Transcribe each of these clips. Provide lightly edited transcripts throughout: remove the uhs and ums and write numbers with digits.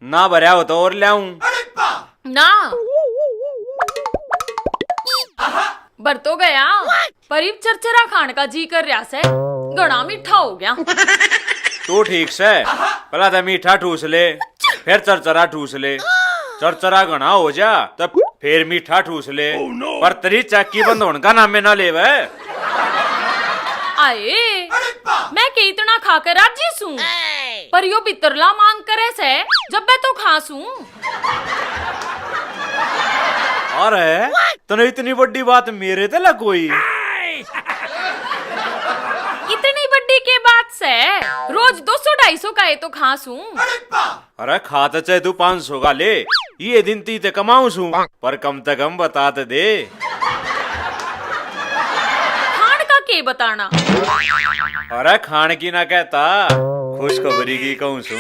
ना भरया हो तो और लाऊं ना बर तो गया परीब चरचरा खान का जी कर रहा से गड़ा मीठा हो गया। तू ठीक से पहला तो मीठा ठूस ले फिर चरचरा ठूस ले, चरचरा घना हो जा तब फिर मीठा ठूस ले। पर तेरी चाकी बंद होने का नाम में ना ले आए मैं के इतना खाकर राजी सू पर यो बितरला मांग करे से जब मैं तो खासू। अरे तने इतनी बड़ी बात मेरे ते लगोई। इतनी बड़ी के बात से रोज 200-250 का है तो खासू। अरे खाता चाहे तू 500 का ले, ये दिन तीते कमाऊ सू पर कम से कम बता ते दे। खान का के बताना? अरे खान की ना कहता खुशखबरी की कहूँ सू।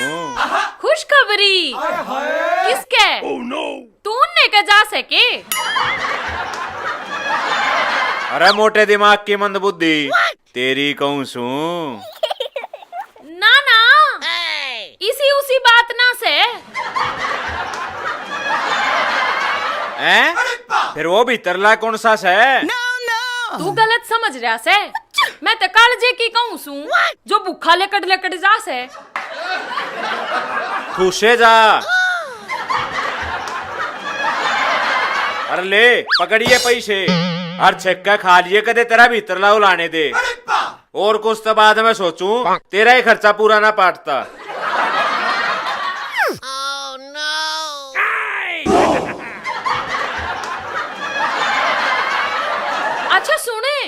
खुशखबरी किसके? तूने के जा सके? अरे मोटे दिमाग की मंद बुद्धि तेरी कहूँ सू। ना ना इसी उसी बात ना से हैं? फिर वो भीतरला कौन सा से? तू गलत समझ रहा से। मैं तो कालजे की कहूँ सू जो भूखा लेकड़ लेकड़ जा से। खुशे जा। अरे ले पकड़िए पैसे हर छक्का खा लिए कदे तेरा भीतरला उलाने दे और कुछ तो बाद में सोचूं तेरा ही खर्चा पूरा ना पाटता। अच्छा सुने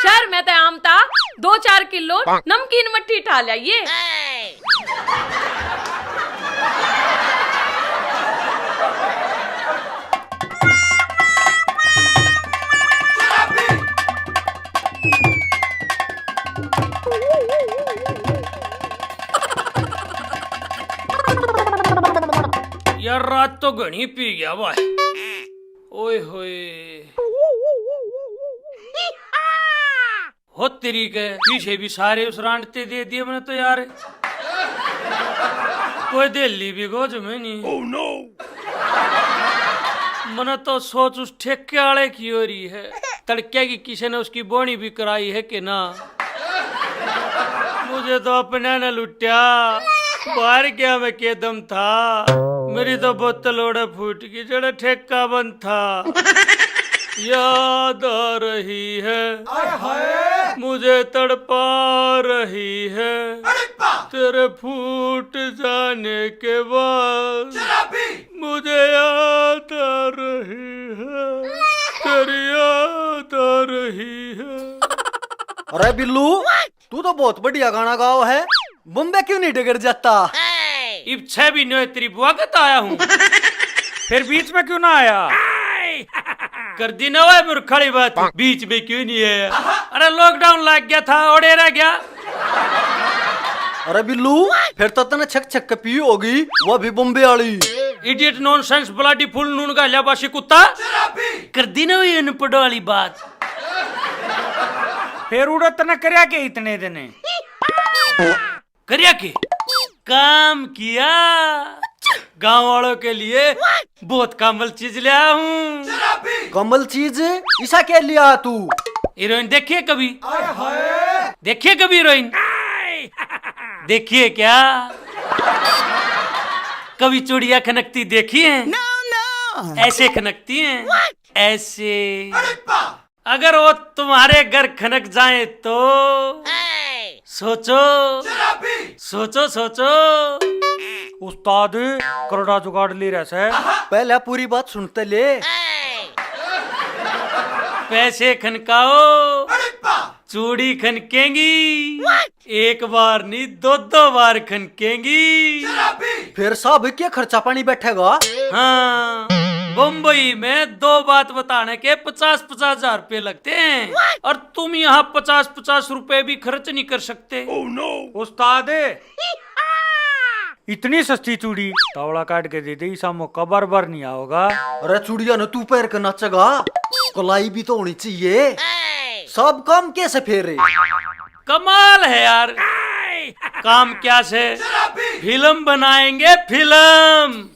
शहर में तो आम था 2-4 किलो नमकीन मट्ठी ठा लाइए। यार रात तो घनी पी गया भाई। ओए होए हो तेरी के पीछे भी सारे उस रांडते दे दिए मैंने तो यार। कोई दिल्ली भी गोज में नहीं। oh, no. मैंने तो सोच उस ठेके वाले की हो रही है तड़के की किसी ने उसकी बोनी भी कराई है कि ना। मुझे तो अपने ने लुटिया बाहर गया मैं के दम था। मेरी तो बोतल ओढ़े फूट गई जड़ा ठेका बंद था। याद आ रही है मुझे तड़पा रही है तेरे फूट जाने के बाद मुझे याद आ रही है तेरी याद आ रही है। अरे बिल्लू तू तो बहुत बढ़िया गाना गाओ है, बम्बे क्यों नहीं डगर जाता? इब 6 महीने तेरी बुआ का आया हूँ। फिर बीच में क्यों ना आया? कर दी ना वो मुर्खाड़ी बात बीच में क्यों नहीं है? अरे लॉकडाउन लग गया था ओढ़े रह गया। अरे बिल्लू फिर तो तने छक छक पी होगी वो भी बम्बे वाली। इडियट नॉनसेंस ब्लडी फुल नून का लियाबाशी कुत्ता। कर दी ना वो अनपढ़ वाली बात। फिर उड़त न करया के इतने दिने करिया के काम किया गांव वालों के लिए बहुत कमल चीज लाया हूँ। कमल चीज ऐसा क्या लिया तू? हीरोइन देखिए कभी? देखिए कभी हीरोइन? देखिए क्या कभी चूड़िया खनकती देखी है? ऐसे खनकती हैं ऐसे। अगर वो तुम्हारे घर खनक जाए तो सोचो सोचो सोचो। उस्ताद करोड़ा जुगाड़ ले रहा है। पहले पूरी बात सुनते ले। पैसे खनकाओ चूड़ी खनकेंगी एक बार नहीं 2-2 बार खनकेंगी। फिर सब क्या खर्चा पानी बैठेगा? हाँ बम्बई में 2 बात बताने के 50-50 हजार रुपए लगते हैं और तुम यहाँ 50-50 रुपए भी खर्च नहीं कर सकते। oh, no. उस्ताद इतनी सस्ती चूड़ी तावड़ा काट के दे दे ऐसा मौका बार बार नहीं आओगा। अरे चूड़िया न तू पैर के नाचेगा, कलाई भी तो होनी चाहिए। सब काम कैसे फेरे? कमाल है यार। काम क्या से? फिल्म बनाएंगे, फिल्म।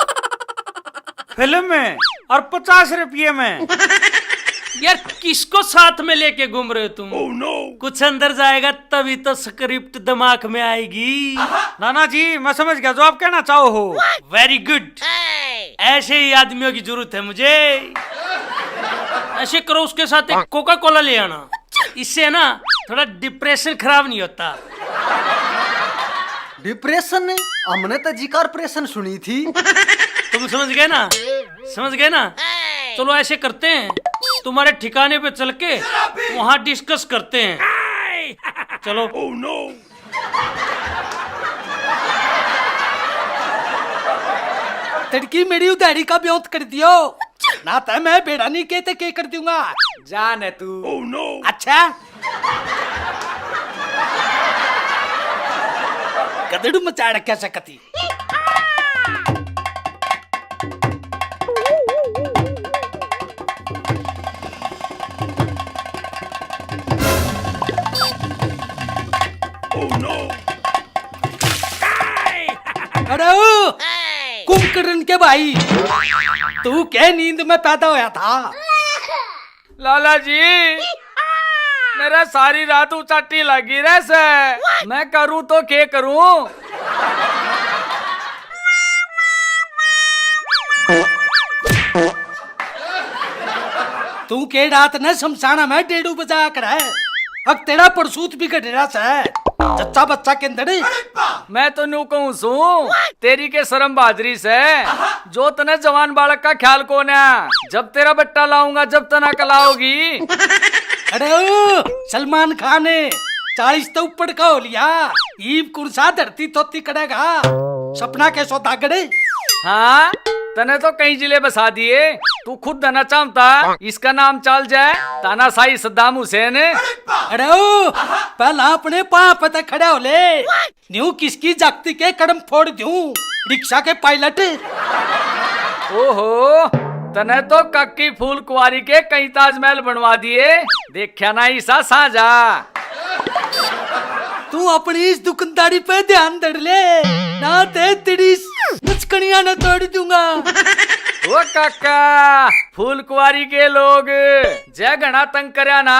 फिल्म में और 50 रुपये में। यार किसको साथ में लेके घूम रहे हो तुम? कुछ अंदर जाएगा तभी तो स्क्रिप्ट दिमाग में आएगी। नाना जी मैं समझ गया जो आप कहना चाहो हो। वेरी गुड, ऐसे ही आदमियों की जरूरत है मुझे। ऐसे करो, उसके साथ एक कोका कोला ले आना, इससे ना थोड़ा डिप्रेशन खराब नहीं होता। डिप्रेशन नहीं, हमने तो जी कारपोरेशन सुनी थी। तुम समझ गए ना? समझ गए ना? चलो ऐसे करते हैं, तुम्हारे ठिकाने पे चल के वहाँ डिस्कस करते हैं। चलो। तड़की मेरी उधारी का ब्योत कर दियो ना, तो मैं बेड़ा नहीं कहते के कर दूंगा। जान तू। अच्छा गदड़ू मचा रखा सकती। अरे कुंभकर्ण के भाई, तू क्या नींद में पैदा होया था? लाला जी मेरा सारी रात उचाटी लगी रहे से, मैं करूँ तो क्या करूँ? तू के रात ने शमशाना में डेढ़ू बजा कर है। अब तेरा परसूत भी कटेरा से चच्चा बच्चा के अंदर। मैं तो नू कहूँ सू तेरी के शर्म बहादुरी से, जो तने जवान बालक का ख्याल कौन है? जब तेरा बट्टा लाऊंगा जब तना कलाओगी। अरे सलमान खान ने 40 तो ऊपर का हो लिया, ईब कुर्सा धरती तोती करेगा, सपना के सो दागड़े। हाँ तने तो कई जिले बसा दिए, तू खुद धना चाहता इसका नाम चल जाए तानाशाही सद्दाम हुसैन। अरे पहला अपने पाँव पे खड़े हो ले, न्यू किसकी जागती के कदम फोड़ दूं रिक्शा के पायलट। ओहो तने तो कक्की फूल कुआरी के कई ताजमहल बनवा दिए, देखा ना ईसा साजा। तू अपनी इस दुकानदारी पे ध्यान दे ले, ना ते तेरी मुचकनिया न तोड़ दूंगा। ओ काका फूल कुआरी के लोग जय घना तंग करया ना,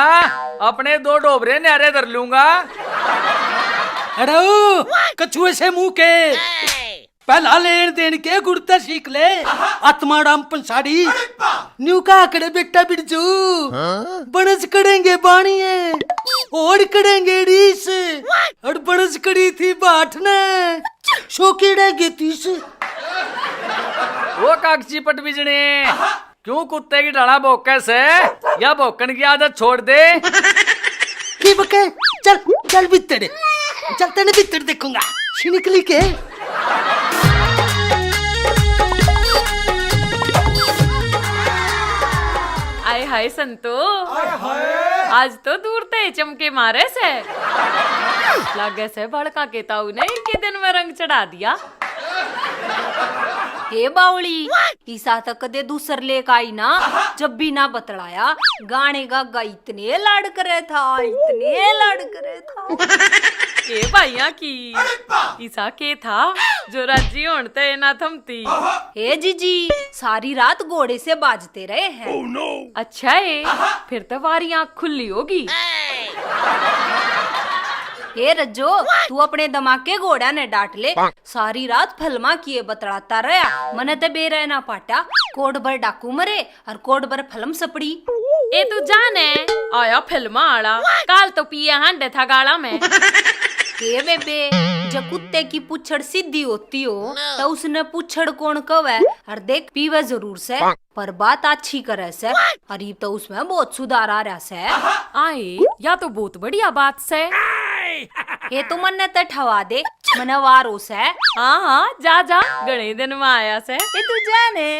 अपने 2 डोबरे न्यारे धर लूंगा। अरे कछुए से मुंह के पहला लेन देन के गुड़ता सीख ले, आत्मा राम पंसारी। न्यू का आकड़े बेटा बिरजू, बनस करेंगे बाणिये और करेंगे रीस, और बनस करी थी बाट ने शोकेड़ा गेतीस। वो कागजी पट बिजने क्यों कुत्ते की डाला भौंके से, या भौंकन की आदत छोड़ दे। की बके चल चल भीतर, चल तेने भीतर देखूंगा निकली के। आय हाय संतो, आज तो दूर ते चमके मारे से लागे से भड़का के ताऊ ने इनके दिन में रंग चढ़ा दिया। हे बावली, ईसा तक दे दूसर लेक आई ना, जब भी ना बतलाया गाने गा इतने लाड करे था, इतने लाड करे था। ए भाइया की ईसा के था जो राजी होते ना थमती। हे जीजी सारी रात घोड़े से बाजते रहे हैं। अच्छा है, फिर तो वारी आँख खुली होगी। हे रज्जो, तू अपने दिमाग के घोड़ा ने डांट ले, सारी रात फलमा किए बतलाता रहा, मने ते बेरे ना पाटा, कोड भर डाकू मरे और कोड भर फलम सपड़ी। ए तू जाने आया फिल्म आड़ा, काल तो पिए हांडे था गाड़ा में। हे बेबे, जब कुत्ते की पुछड़ सीधी होती हो तो उसने पुछड़ कौन कवे, और देख पीवे जरूर से पर बात अच्छी करे से, और ये तो उसमें बहुत सुधार आ रहा से। आए या तो बहुत बढ़िया बात से। ये तो मन ने ठवा दे, मन वारो से। हाँ हाँ जा जा, गणे दिन में आया से। ये तू जाने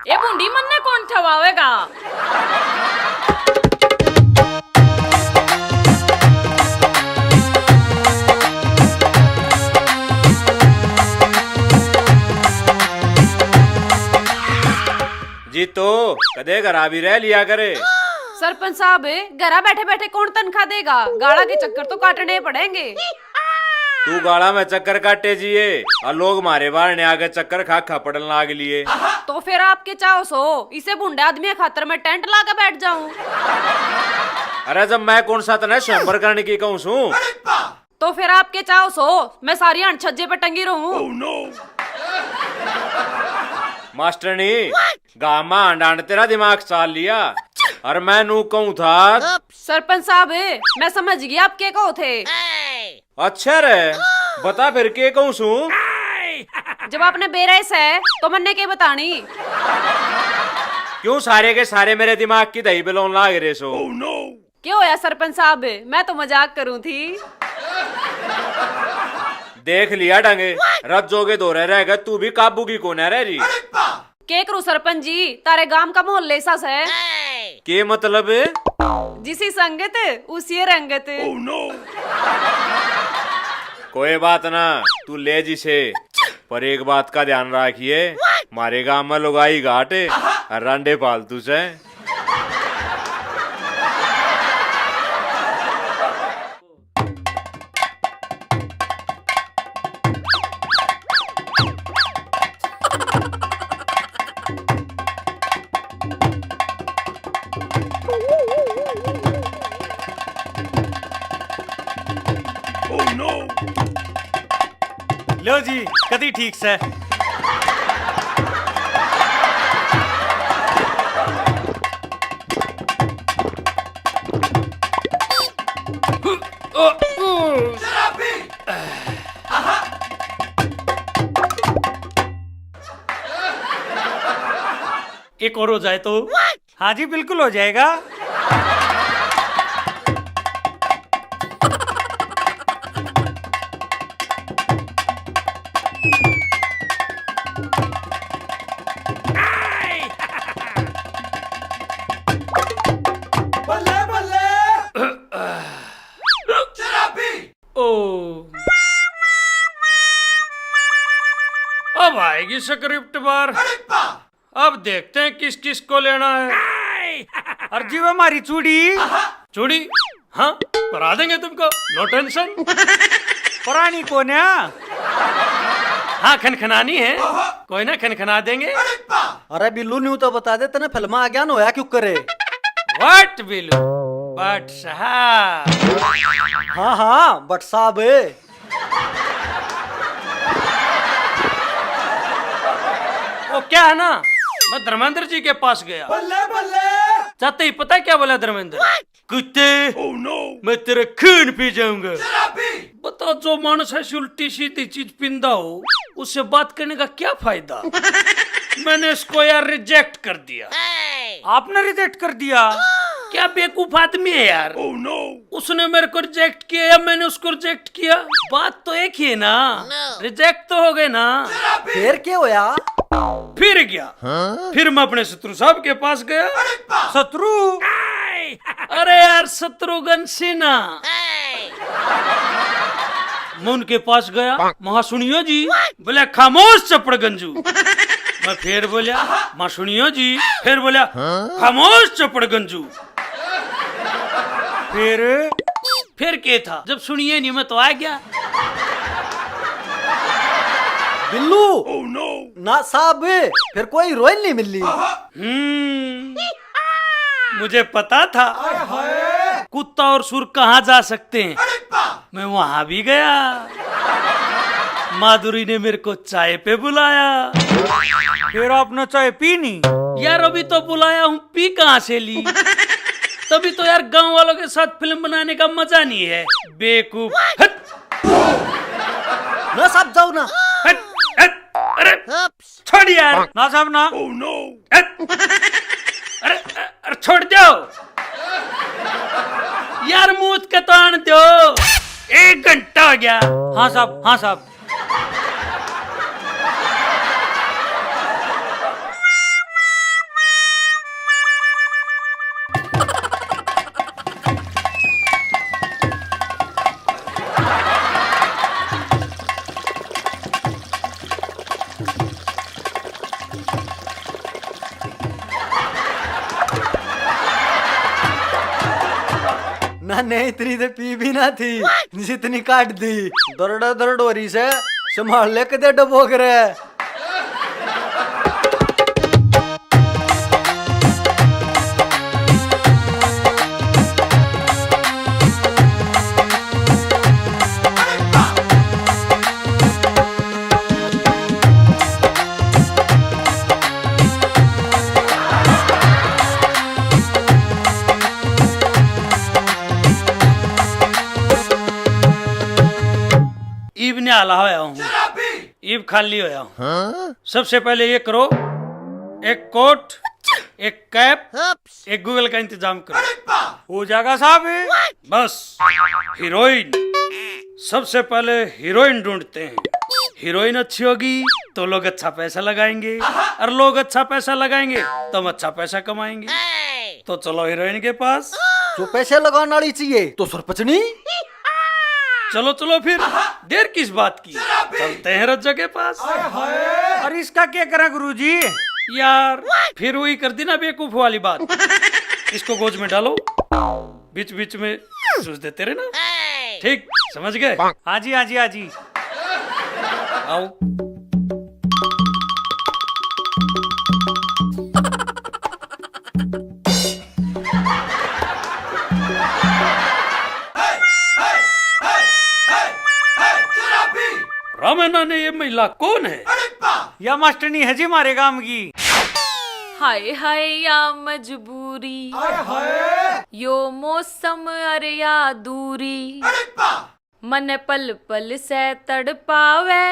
ए बूंदी मन ने कौन ठवावेगा? जी तो कदे घर भी रह लिया करे, सरपंच साहब घरा बैठे बैठे कौन तनख्वाह देगा? गाड़ा के चक्कर तो काटने पड़ेंगे। तू गाड़ा में चक्कर काटे जिए और लोग मारे बाहर ने आगे चक्कर खा खा पड़न लाग लिए। तो फिर आपके चाहो सो इसे बुंडे आदमी खातर मैं टेंट लाकर बैठ जाऊं। अरे जब मैं कौन सा तना स्वयंवर करने की कहूँ सू, तो फिर आपके चाहो सो मैं सारी हण छज्जे पे टंगी रहूं। मास्टरनी गामा अंडान तेरा दिमाग चाल लिया और मैं नू कहूँ था। सरपंच साहब मैं समझ गई आप क्या कहो थे। अच्छा रे बता फिर के कहूँ सू। जब आपने बेरस है तो मन्ने के बतानी। क्यों सारे के सारे मेरे दिमाग की दही बिलोन लाग रहे सो। क्यों होया सरपंच साहब? मैं तो मजाक करूं थी। देख लिया डंगे रज्जोगे दो रह गए, तू भी काबू की कौन है रही। के करूं सरपंच जी, तारे गांव का मोहल्ले सा है। के मतलब? जिसी संगत उसी रंगत। कोई बात ना, तू ले जिसे, पर एक बात का ध्यान रखिए, मारे गांव में लुगाई घाट और रांडे फालतू से। लो जी कदी ठीक से। एक और हो जाए तो? हाँ जी बिल्कुल हो जाएगा। अब आएगी स्क्रिप्ट बार। अब देखते हैं किस किस को लेना है। अर्जी हमारी चूड़ी चूड़ी हाँ करा देंगे तुमको, नो टेंशन। पुरानी कौन है? हाँ खनखनानी है, कोई ना खनखना देंगे। अरे बिल्लू न्यू तो बता दे तेने फिल्म आ गया होया क्यों करे। व्हाट बिलू बट साहब। हाँ हाँ बट साहब वो क्या है ना, मैं धर्मेंद्र जी के पास गया। जाते ही पता है क्या बोला धर्मेंद्र? कुत्ते मैं तेरे खून पी जाऊंगा। बताओ जो मानुस है उल्टी सीधी चीज पिंदा हो उससे बात करने का क्या फायदा। मैंने इसको यार रिजेक्ट कर दिया। आपने रिजेक्ट कर दिया? क्या बेवकूफ आदमी है यार। उसने मेरे को रिजेक्ट किया या मैंने उसको रिजेक्ट किया, बात तो एक ही है ना। रिजेक्ट तो हो गए ना। फिर क्या होया? फिर गया फिर मैं अपने शत्रु साहब के पास गया। शत्रु? अरे यार शत्रुघ्न सिन्हा। मैं उनके पास गया, वहां सुनियो जी। बोले खामोश चपड़ गंजू। मैं फिर बोला मां सुनियो जी। फिर बोला खामोश चपड़ गंजू। फिर क्या था, जब सुनिए नहीं मैं तो आ गया। बिल्लू ना साहब फिर कोई हीरोइन नहीं मिली। मुझे पता था कुत्ता और सुर कहाँ जा सकते हैं, मैं वहां भी गया। माधुरी ने मेरे को चाय पे बुलाया। फिर आपने चाय पी नहीं? यार अभी तो बुलाया हूँ, पी कहाँ से ली। तभी तो यार गांव वालों के साथ फिल्म बनाने का मजा नहीं है। बेवकूफ। ना साहब जाओ ना। अरे छोड़ यार। ना साहब ना। अरे छोड़ दो यार, मूत का तान दो। 1 घंटा हो गया। हाँ साहब हाँ साहब। ना नहीं इतनी तो पी भी ना थी जितनी काट दी। दर्द दर्द हो रही से संभाल ले कदे डबोक रहे। ईब ने हाला होया हूँ, ईब खाली होया हूँ। सबसे पहले ये करो, एक कोट, एक कैप, एक गूगल का इंतजाम करो। हो जाएगा साहब। बस हीरोइन, सबसे पहले हीरोइन ढूंढते हैं। हीरोइन अच्छी होगी तो लोग अच्छा पैसा लगाएंगे, और लोग अच्छा पैसा लगाएंगे तो हम अच्छा पैसा कमाएंगे। तो चलो हीरोइन के पास। जो पैसे लगाने वाली चाहिए तो सरपंचनी। चलो चलो फिर, देर किस बात की, चलते हैं रज्जा के पास। अरे इसका क्या करा गुरुजी? यार फिर वही कर दी ना बेवकूफ वाली बात। इसको गोज में डालो, बीच बीच में चूस देते रहे ना। ठीक समझ गए? हाँ जी हाँ जी हाँ जी। आओ। रामायणा ने ये महिला कौन है? या मास्टरनी है जी हमारे काम की। हाय हाय या मजबूरी, यो मौसम अरे या दूरी, मन पल पल से तड़पावे,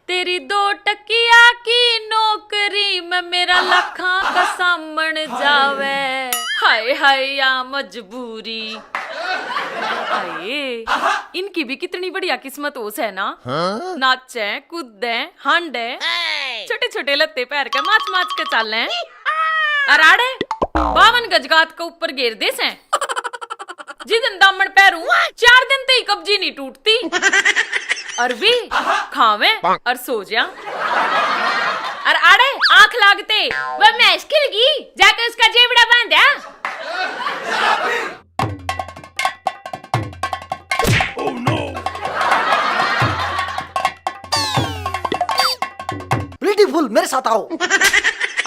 तेरी 2 टकिया की नौकरी में मेरा लखा का सामन जावे। हाय हाय या मजबूरी। हाय, इनकी भी कितनी बढ़िया किस्मत हो है ना। नाचे कूदे हांडे, छोटे छोटे लत्ते पैर के माच माच के चाले, अराड़े 52 गजगात के ऊपर घेर दे से। जिस दामन पैरू 4 दिन ते ही कब्जी नहीं टूटती। और भी खावे और सो जा। और आड़े आंख लागते वह मैं स्किल की जाके उसका जेबड़ा बांधा। ब्यूटीफुल, मेरे साथ आओ।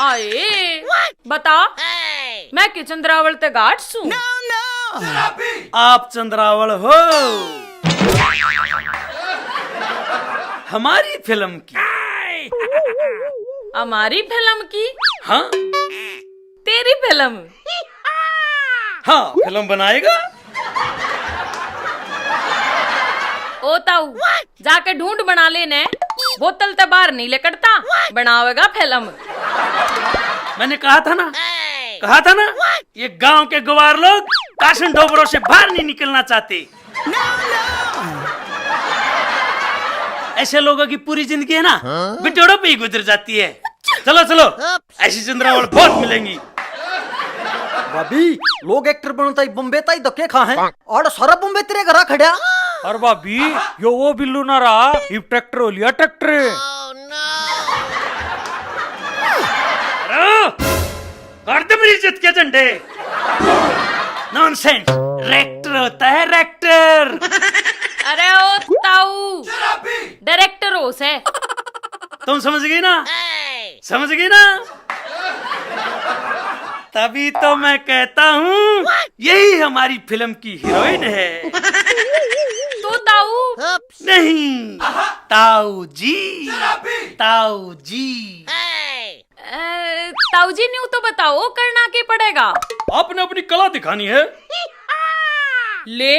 आए बता, मैं कि चंद्रावल ते घाट सू। आप चंद्रावल हो हमारी फिल्म की। हमारी फिल्म की? हाँ तेरी फिल्म? हाँ फिल्म बनाएगा। ओ ताऊ जाके ढूंढ बना लेने, बोतल ते बाहर नहीं लेकड़ता, बनावेगा फिल्म। मैंने कहा था ना, कहा था ना, ये गांव के गवार लोग काशन ढोबरों से बाहर नहीं निकलना चाहते। ऐसे लोगों की पूरी जिंदगी है ना बिटोड़ों पे ही गुजर जाती है। चलो चलो, ऐसी चंद्रावल बहुत मिलेंगी। भाभी, लोग एक्टर बनता ही बम्बे ताई धक्के खा हैं और सारा बम्बे तेरे घर खड़ा। और भाभी यो वो बिल्लू ना रहा, ये ट्रैक्टर हो लिया ट्रैक्टर। कर दे मेरी इज्जत के झंडे। नॉनसेंस, रेक्टर होता है रेक्टर। अरे ओ ताऊ, डायरेक्टर हो से। तुम समझ गई ना, समझ गई ना? तभी तो मैं कहता हूँ यही हमारी फिल्म की हीरोइन है। तू ताऊ? नहीं, ताऊ जी, ताऊ जी। ताऊ जी न्यू तो बताओ, करना क्या पड़ेगा? आपने अपनी कला दिखानी है। ले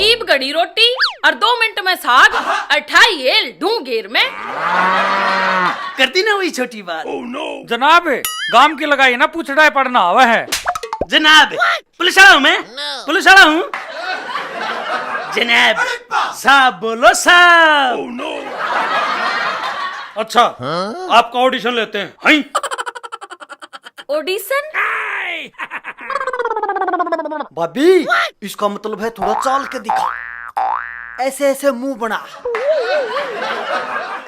ईब गड़ी रोटी और 2 मिनट में साग, 28 हेल ढूं घेर में। करती ना वही छोटी बात। जनाब गाम की लगाई ना पूछड़ा पड़ना हुआ है। जनाब पुलिस वाला हूँ मैं, पुलिस वाला हूँ। जनाब साहब बोलो साहब। अच्छा आपका ऑडिशन लेते हैं। High audition? भाभी, इसका मतलब है थोड़ा चाल के दिखा, ऐसे ऐसे मुंह बना,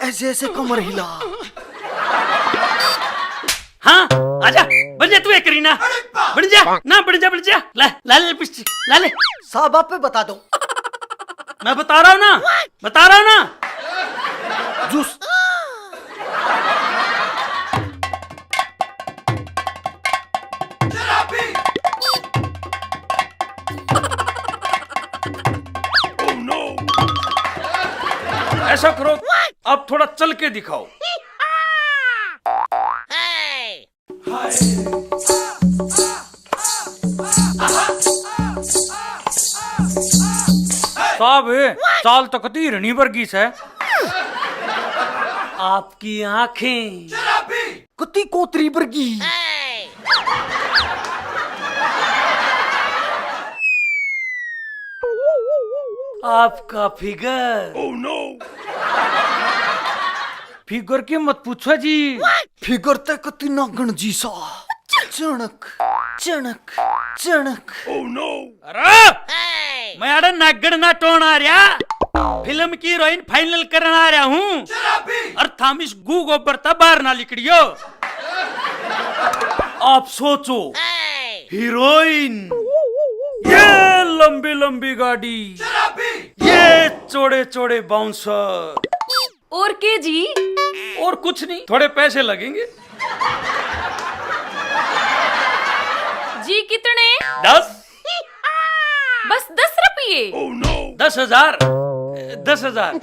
ऐसे ऐसे कमर हिला। हाँ आजा बन जा, तू एक करीना बन जा ना, बन जा ले ला ले लिपस्टिक ला ले। साहब आप पे बता दो। मैं बता रहा हूँ ना जूस। ऐसा करो, अब थोड़ा चल के दिखाओ। साहब चाल तो कती हिरणी वर्गीस है। आपकी आंखें कुत्ती कोतरी बर्गी। आपका फिगर फिगर की मत पूछो जी। फिगर ते कुत्ती नागण जी सा। चणक चणक चणक। अरे मैं अरे नागण ना टोन आ रहा, फिल्म की हीरोइन फाइनल करने आ रहा हूँ। और थामिस गू गोबर था बाहर ना लिकड़ियो। आप सोचो हीरोइन, ये लंबी लंबी गाड़ी, ये चौड़े चौड़े बाउंसर, और के जी? और कुछ नहीं, थोड़े पैसे लगेंगे। जी कितने? 10। बस 10 रुपये? 10,000। 10,000।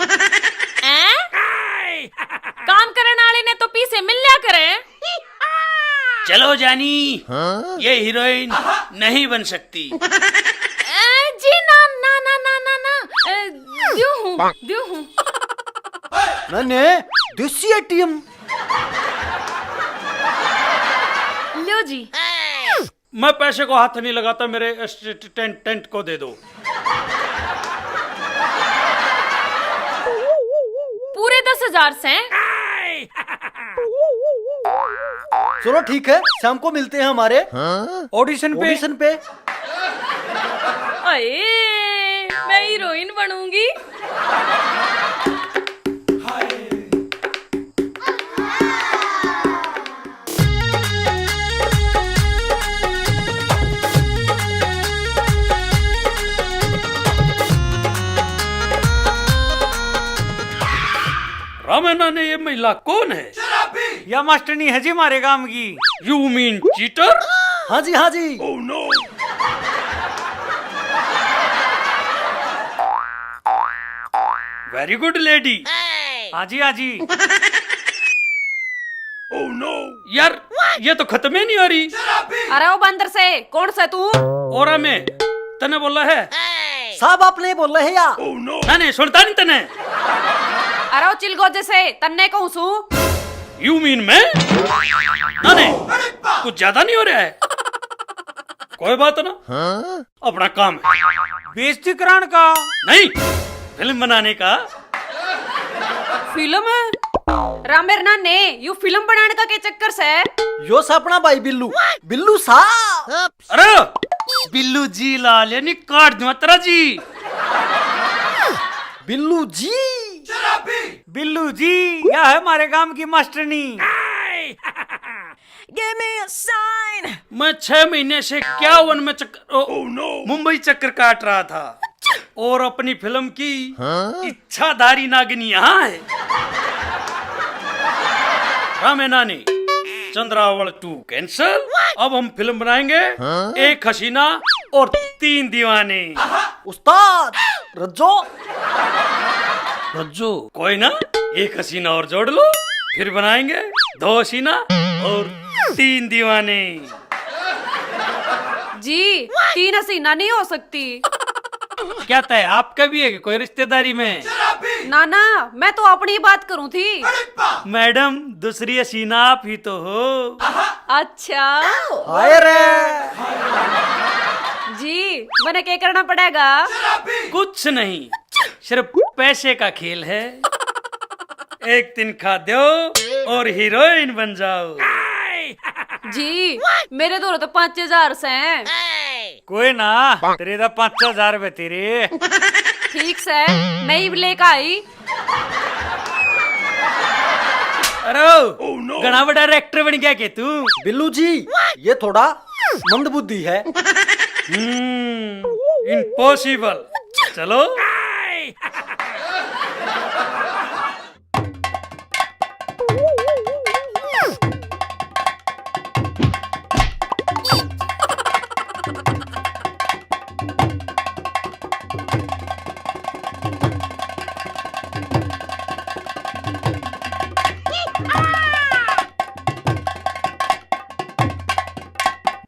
काम करने वाले ने तो पीछे मिल लिया करे। चलो जानी, ये हीरोइन नहीं बन सकती। जी ना ना ना ना ना ना, द्यू हूँ। मैंने देसी एटीएम। लो जी। मैं पैसे को हाथ नहीं लगाता, मेरे टेंट को दे दो। पूरे 10,000 से? चलो ठीक है, शाम को मिलते हैं हमारे ऑडिशन पे। अये, मैं हीरोइन बनूंगी। रामायणा ने ये महिला कौन है? या मास्टरनी है जी हमारे गांव की। You mean cheater? हाँ जी हाँ जी। Very good lady. हाँ जी हाँ जी। यार ये तो खत्म ही नहीं हो रही। अरे वो बंदर से, कौन सा तू? और मैं तने बोला है। साहब आप नहीं बोल रहे या? नहीं सुनता नहीं तने। अरे वो चिलगोजे से तन्ने कहूँ सू। यू मीन मैं? नहीं कुछ ज्यादा नहीं हो रहा है। कोई बात ना, अपना काम है। बेइज्जती कराने का नहीं, फिल्म बनाने का। फिल्म है? रामेर नाने यू फिल्म बनाने का के चक्कर से? यो सपना भाई बिल्लू। बिल्लू सा। अरे बिल्लू जी लाल यानी काट दूं तेरा जी। बिल्लू जी। बिल्लू जी यह है हमारे गांव की मास्टरनी। मैं 6 महीने से 51 में मुंबई चक्कर काट रहा था, और अपनी फिल्म की इच्छाधारी नागिनी यहाँ है। रामेनानी चंद्रावल 2 कैंसल। अब हम फिल्म बनाएंगे एक हसीना और 3 दीवाने। उस्ताद रज्जो। रज्जो कोई ना, एक हसीना और जोड़ लो, फिर बनाएंगे 2 हसीना और 3 दीवाने। जी 3 हसीना नहीं हो सकती। क्या तय आपका भी है कि कोई रिश्तेदारी में? ना ना, मैं तो अपनी बात करूँ थी। मैडम दूसरी हसीना आप ही तो हो। अच्छा हाय रे। जी मैंने क्या करना पड़ेगा? कुछ नहीं, सिर्फ पैसे का खेल है। एक दिन खा दो और हीरोइन बन जाओ। जी मेरे दोनों तो 5,000 से हैं। कोई ना, तेरे तो 5,000 रुपए तेरे। ठीक से मैं ही लेकर आई। अरे घना बड़ा डायरेक्टर बन गया के तू। बिल्लू जी ये थोड़ा मंदबुद्धि है। इम्पॉसिबल। चलो।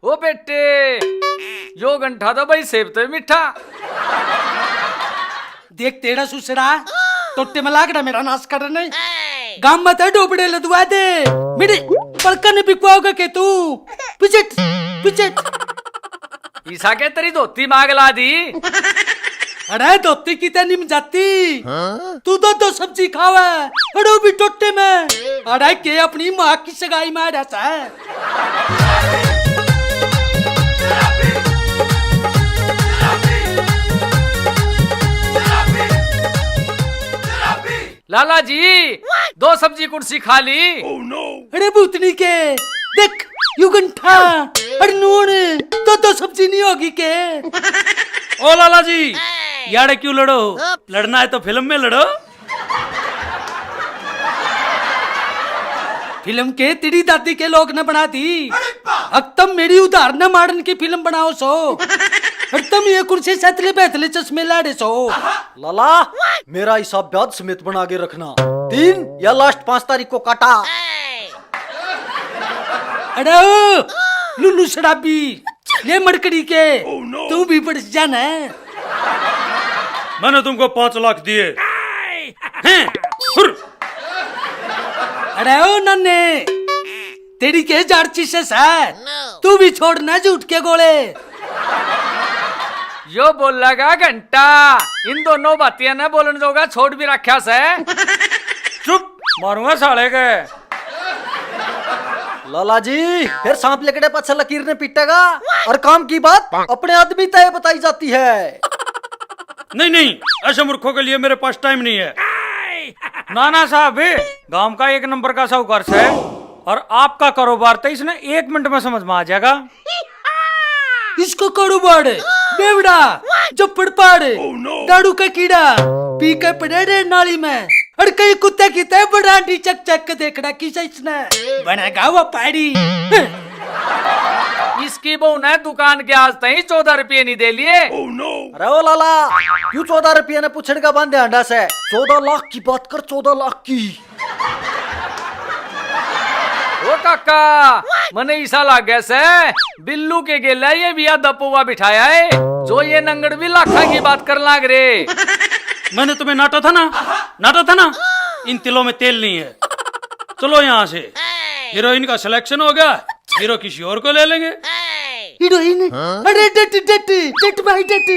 ओ बेटे यो गंठा तो भाई सेब तो मीठा। देख तेरा सुसरा टोटे में लाग रहा मेरा नाश करने। गांव में तो डोबड़े लदवा दे मेरे पलकन बिकवाओगे के तू। पिचट पिचट ईसा के तेरी धोती मांग ला दी। अरे धोती की निम जाती। तू तो सब्जी खावा अरे भी टोटे में। अरे के अपनी माँ की सगाई में रहता है। लाला जी दो सब्जी कुर्सी खा ली। अरे भूतनी के देख यू गंठा अरे नून तो सब्जी नहीं होगी के। ओ लाला जी यारे क्यों लड़ो? लड़ना है तो फिल्म में लड़ो। फिल्म के तेरी दादी के लोग ने बना दी। अब तुम मेरी उदाहरण मारन की फिल्म बनाओ सो। और तुम ये कुर्सी सतले बैतले चश्मे लाड़े सो। लाला मेरा हिसाब ब्याज समेत बना के रखना। 3 या लास्ट 5 तारीख को काटा। अरे ओ, लुल्लू शराबी ले मरकड़ी के तू भी बढ़ जाना है। मैंने तुमको 5 लाख दिए हैं। अरे ओ नन्ने तेरी के जारची से है। तू भी छोड़ना झूठ के गोले। यो बोल लगा घंटा इन दोनों बातियां न बोलन दोगा छोड़ भी रखा से। चुप मारूंगा साले के। लाला जी फिर सांप लेकड़े पाछे लकीर ने पीटेगा। और काम की बात अपने आदमी तय बताई जाती है। नहीं ऐसे मूर्खों के लिए मेरे पास टाइम नहीं है। नाना साहब गांव का 1 नंबर का साहूकार है और आपका कारोबार तो इसने 1 मिनट में समझ में आ जाएगा। इसको कारोबार बेवड़ा जो पड़पाड़ दारू का कीड़ा पी के पड़े रे नाली में। और कई कुत्ते की तय बड़ांडी चक चक के देखना किसा इसने बनेगा वो पाड़ी। इसकी बहू ने दुकान के आज तक 14 रुपये नहीं दे लिए। अरे ओ लाला क्यों 14 रुपये ने पूछने का बांधे अंडा से। 14 लाख की बात कर 14 लाख की। ओ काका मने ईसा लाग गया से बिल्लू के गेला ये बिया दपुआ बिठाया है जो ये नंगड़ भी लाखा की बात कर लाग रे। मैंने तुम्हें नाटा था ना इन तिलों में तेल नहीं है। चलो यहाँ से हीरोइन का सिलेक्शन हो गया। हीरो किसी और को ले लेंगे। हीरोइन अरे डट भाई डट।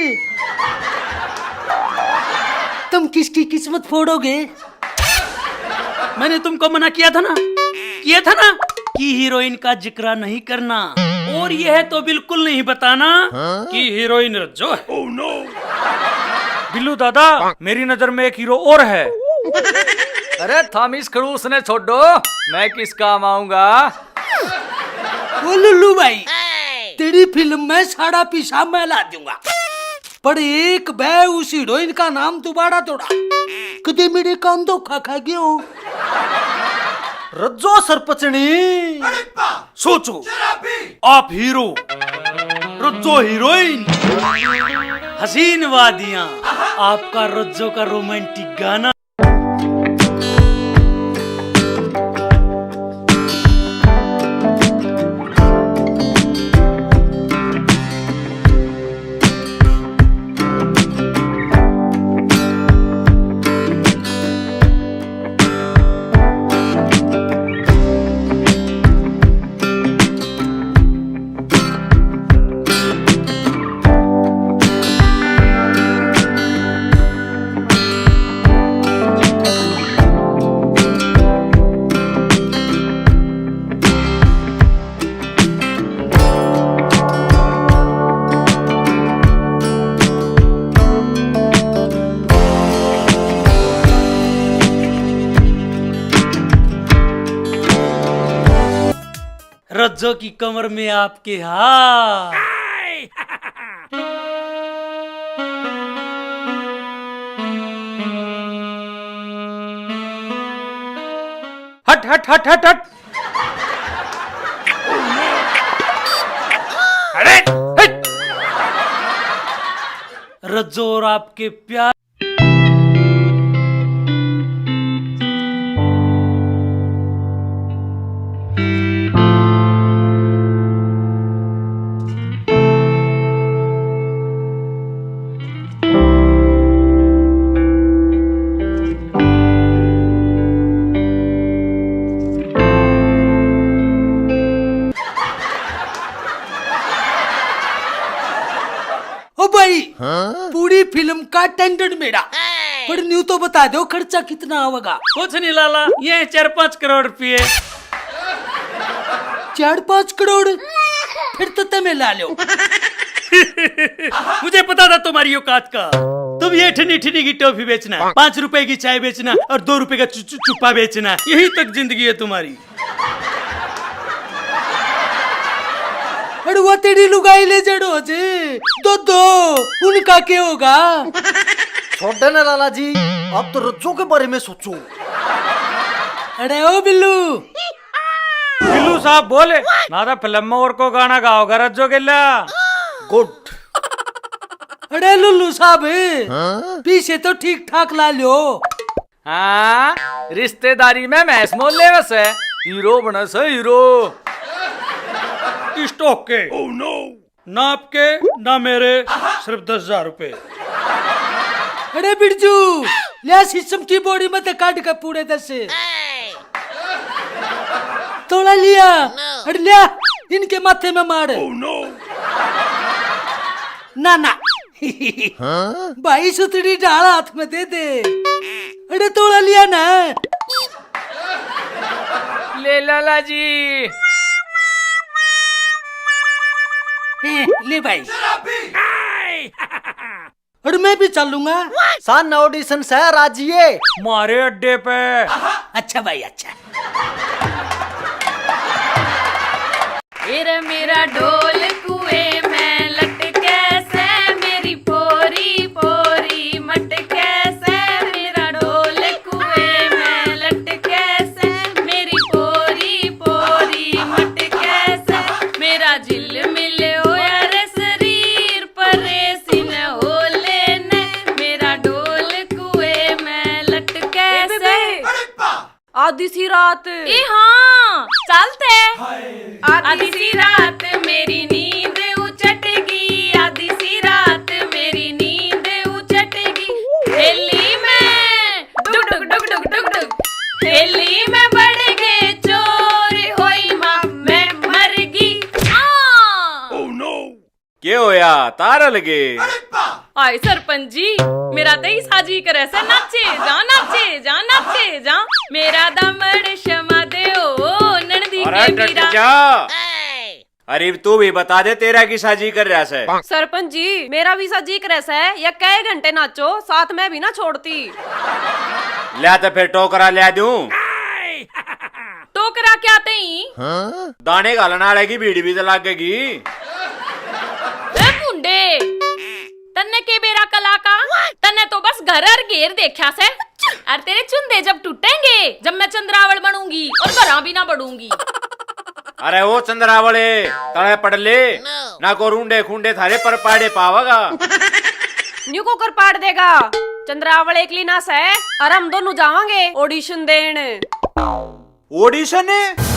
तुम किसकी किस्मत फोड़ोगे? मैंने तुमको मना किया था ना कि हीरोइन का जिक्र नहीं करना। और यह तो बिल्कुल नहीं बताना कि हीरोइन रज्जो है। बिल्लू दादा मेरी नजर में एक हीरो और है। अरे थामिस खड़ूस ने छोड़ो मैं किस काम आऊंगा। वो लुल्लू भाई तेरी फिल्म में सारा पीछा मैं ला दूंगा। पर एक बे उस हीरोइन का नाम दोबारा तोड़ा कदे मेरे कान धोखा खा गया। रज्जो सरपचनी सोचो आप हीरो रज्जो हीरोइन हसीन वादियां आपका रज्जो का रोमांटिक गाना। रज्जो की कमर में आपके हाथ। हट हट हट हट हट। अरे हट। रज्जो और आपके प्यार ओ भाई पूरी फिल्म का टेंडर मेरा, पर न्यू तो बता दो खर्चा कितना होगा। कुछ नहीं लाला, ये 4-5 करोड़ रुपये। 4-5 करोड़? फिर तो तुम्हें ला लो। मुझे पता था तुम्हारी औकात का। तुम ये ठनी ठनी की टॉफी बेचना, 5 रुपए की चाय बेचना और 2 रुपए का चुप्पा बेचना, यही तक जिंदगी है तुम्हारी। अरे वो तेरी लुगाई ले जड़ो जे दो उनका क्या होगा? छोड़ देना लाला जी, आप तो रज्जो के बारे में सोचो। अरे ओ बिल्लू, बिल्लू साहब बोले ना था फिल्म में और को गाना गाओगा रज्जो के लिए। गुड। अरे लुल्लू साहब पीछे तो ठीक ठाक ला लो। हाँ, रिश्तेदारी में मैस मोल ले बस है, हीरो बना से हीरो। स्टॉक के ना आपके ना मेरे, सिर्फ 10,000 रुपए। अरे बिरजू ले सिस्टम की बॉडी में तो काट के पूरे 10 से तोड़ा लिया। अरे लिया इनके माथे में मार। ना ना भाई सुतरी डाल हाथ में दे दे। अरे तोड़ा लिया ना। ले लाला जी। ले भाई। और मैं भी चलूंगा। सान ऑडिशन से राजिए मारे अड्डे पे। अच्छा भाई अच्छा। मेरा ढोल कुएं में लटके से, मेरी पोरी पोरी मटके से। मेरा ढोल कुएं में लटके से, मेरी पोरी पोरी मटके से। मेरा जिल मिले होया रे शरीर पर रेसिन हो लेने। मेरा ढोल कुएं में लटके से। आधी सी रात ए हाँ चलते। आधी सी रात मेरी नींद उचटगी, आधी सी रात मेरी नींद उचटगी। हेली में डुग डुग डुग डुग डुग डुग, हेली में बढ़ गए चोर होई माँ मैं मरगी। के होया तारा लगे? आए सरपंच जी, मेरा दही साजी करे से नाचे जा नाचे जा नाचे जा। मेरा दमड़ क्षमा दे ओ ननदी अरे के डट मीरा। जा। अरे तू भी बता दे तेरा की साजी कर रहा है। सरपंच जी मेरा भी सा जी रहा है, या कई घंटे नाचो साथ में भी ना छोड़ती। लिया तो फिर टोकरा लिया दूं। टोकरा क्या तई? दाने घालने वाले की भीड़ भी तो लगेगी। मुंडे तन्ने के बेरा कला का, तन्ने तो बस घर और घेर देखा से। और तेरे चुंदे जब टूटेंगे, जब मैं चंद्रावल बनूंगी और घरा भी ना बढ़ूंगी। अरे वो चंद्रावले तड़े पड़ ले ना को रूंडे खूंडे थारे पर पाड़े पावागा। न्यू को कर पाड़ देगा चंद्रावल एकली ना से, और हम दोनों जावांगे ऑडिशन देन। ऑडिशन है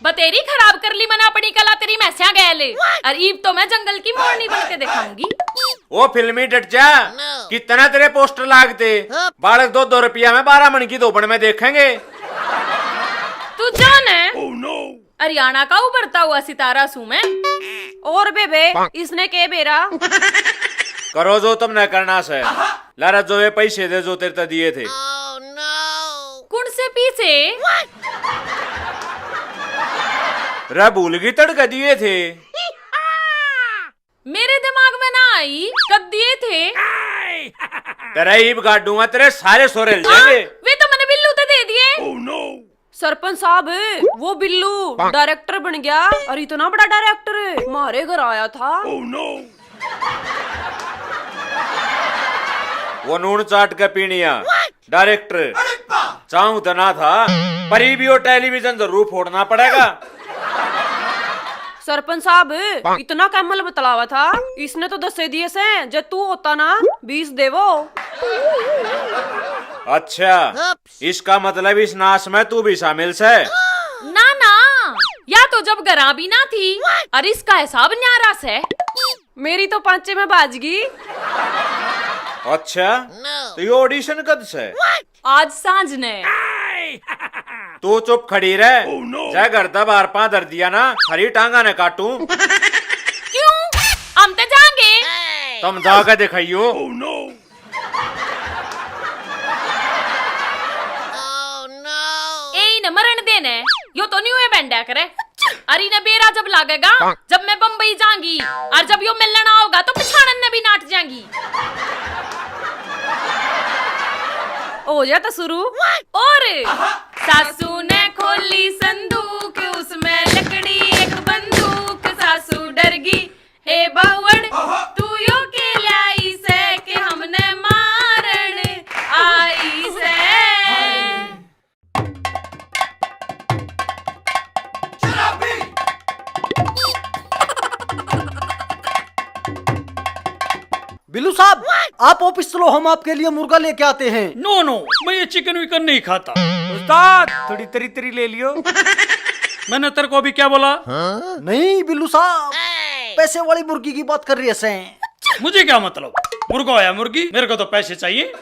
बतेरी खराब कर ली मना अपनी कला तेरी मैसिया गैले। और ईब तो मैं जंगल की मोरनी बन के दिखाऊंगी। वो फिल्मी डट जा। कितना तेरे पोस्टर लागते, बालक 2-2 रुपया में 12 मन की दोपहर में देखेंगे। तू जान है हरियाणा का उभरता हुआ सितारा सू मैं। और बेबे इसने के बेरा करो जो तुमने करना से। लारा जो ये पैसे दे जो तेरे दिए थे। कुण से पीछे रे भूल गई तड़का दिए थे। मेरे दिमाग में ना आई कब दिए थे। तेरा ईब गाड़ूंगा तेरे सारे सोरे हिल जाएंगे। वे तो मैंने बिल्लू ते दे दिए। सरपंच साहब वो बिल्लू डायरेक्टर बन गया और इतना बड़ा डायरेक्टर हमारे घर आया था। वो नून चाट के पीनिया डायरेक्टर चाहूं तो ना था, पर ही भी वो टेलीविजन जरूर फोड़ना पड़ेगा। सरपंच साहब इतना कैमल बतलावा था, इसने तो 10 दिए से, जब तू होता ना 20 देवो। अच्छा, इसका मतलब इस नाश में तू भी शामिल है? ना ना, या तो जब गरा भी ना थी और इसका हिसाब न्यारा से। मेरी तो 5 में बाजगी। अच्छा, तो ये ऑडिशन कब से? आज सांझ ने। तू चुप खड़ी रह, जय करता बार पा दर दिया ना, हरी टांगा ने काटू। क्यों? हम तो जाएंगे। तुम जाकर दिखाइयो। ए न मरण देने, यो तो नहीं हुए बैंडा करे। अरे न बेरा जब लागेगा, जब मैं बम्बई जाऊंगी और जब यो मिलना होगा तो पिछाड़न ने भी नाट जाएंगी। हो जा तो शुरू। और सासू ने खोली संदूक, उसमें लकड़ी एक बंदूक, सासू डर गई हे बावड़ तू यो के लाई से कि हमने मारण आई से। बिल्लू साहब, आप ऑफिस चलो, हम आपके लिए मुर्गा लेके आते हैं। नो नो, मैं ये चिकन विकन नहीं खाता। उस्ताद थोड़ी तरी तरी ले लियो। मैंने तेरे को अभी क्या बोला? नहीं बिल्लू साहब, पैसे वाली मुर्गी की बात कर रही है। मुझे क्या मतलब, मुर्गा या मुर्गी, मेरे को तो पैसे चाहिए।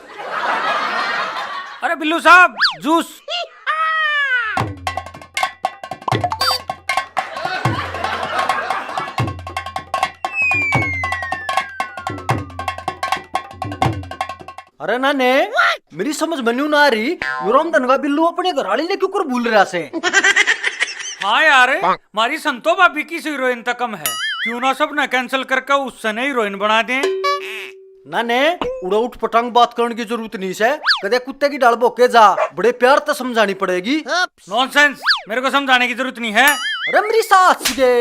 अरे बिल्लू साहब, जूस। अरे नाने, मेरी समझ में नहीं आ रही, यूरोम धनगा बिल्लू अपने घर वाली ने क्यों कर भूल रहा से? हाँ यार, हमारी संतो भाभी की हीरोइन तक कम है, क्यों ना सब ना कैंसिल करके उससे ने हीरोइन बना दें। नाने, उड़ा उठ पटांग बात करने की जरूरत नहीं है। कदे कुत्ते की डाल बोके जा, बड़े प्यार तो समझानी पड़ेगी। नॉनसेंस, मेरे को समझाने की जरूरत नहीं है। अरे मेरी सास के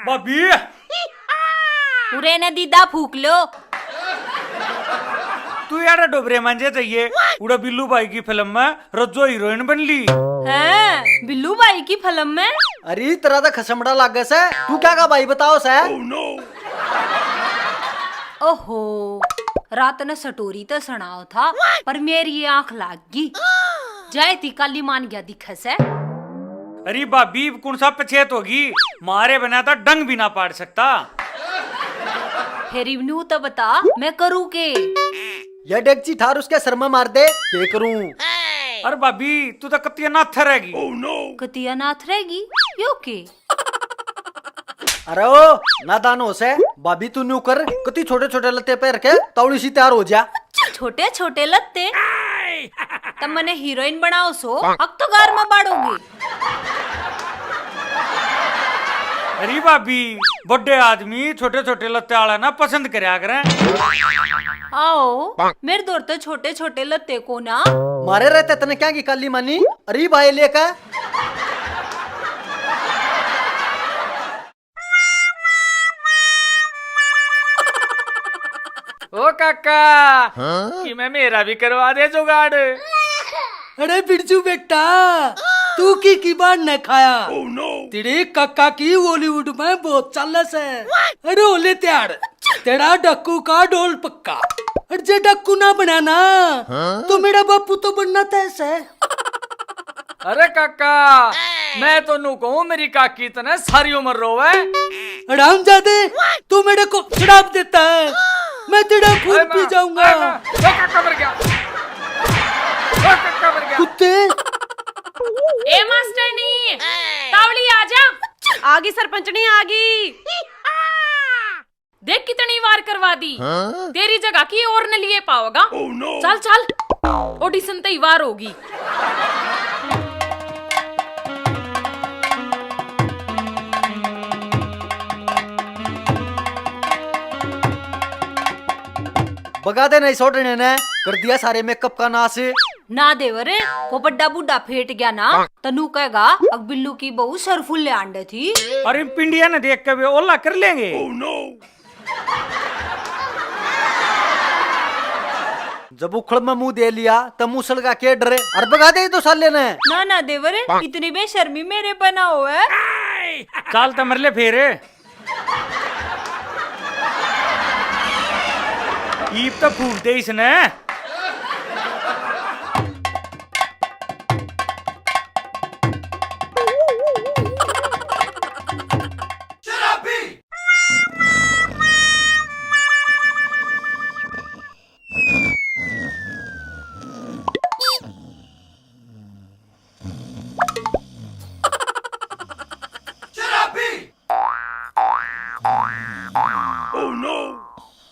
भाभी, उरे ने दीदा फूक लो। तू यार डोबरे मांझे चाहिए। उड़ा बिल्लू भाई की फिल्म में रज्जो हीरोइन बन ली हैं? बिल्लू भाई की फिल्म में? अरे तेरा तो खसमड़ा लागे से, तू क्या का भाई बताओ से? ओहो, रात ने सटोरी तो सुनाओ था, पर मेरी आंख लाग गई। जाए थी काली मान गया दिखे से। अरे भाभी, कौन सा पछेत होगी, मारे बना तो डंग भी ना पाड़ सकता। फिर इवनू तो बता, मैं करूँ के? ये डेगची ठार उसके सर में मार दे, क्या करूं? अरे भाभी, तू तो कतिया नाथ रहेगी। कतिया नाथ रहेगी यो के? अरे ओ नादान हो से, भाभी तू न्यू कर, कति छोटे छोटे लत्ते पैर के तौड़ी सी तैयार हो जा। छोटे छोटे लत्ते? तब मने हीरोइन बनाओ सो, अब तो घर में बाड़ोगे। अरे भाभी, बड़े आदमी छोटे छोटे लत्ते आला ना पसंद करया करें। आओ, मेरे दौर तो छोटे छोटे लत्ते को ना। मारे रहते तने क्या की काली मानी? अरे भाई लेकर ओ काका, कि मैं मेरा भी करवा दे जुगाड़। अरे बिरजू बेटा, तू की बार न खाया? तेरे काका की बॉलीवुड में बहुत चालस है। अरे ओले त्यार, तेरा डक्कू का डोल पक्का। अरे जे डक्कू ना बनाना तो मेरा बापू तो बनना तैसे। अरे काका, मैं तो नू कहूँ मेरी काकी इतने सारी उम्र रोवे। आराम जादे, तू मेरे को श्राप देता है, मैं तेरा खून पी जाऊंगा। काका मर गया, काका मर गया। कुत्ते, ए मास्टरनी, तावली आजा। आगी सरपंचनी आगी। देख कितनी बार करवा दी, तेरी जगह की और न लिए पाओगा। चल चल, ऑडिशन तैयार होगी। बगा दे नहीं सोटने ने कर दिया सारे मेकअप का नाश। ना देवरे को बड्डा बुड्ढा फेट गया ना तनु कहेगा अब बिल्लू की बहू सर फुल्ले अंडे थी। अरे पिंडिया ने देख के वे ओला कर लेंगे। जब उखड़ में मुंह दे लिया तब मुसल का के डरे और बगा दे तो साले ने। ना देवरे इतनी बेशर्मी मेरे बना हो है। चाल तो मरले फेरे ईप तो फूक दे इसने।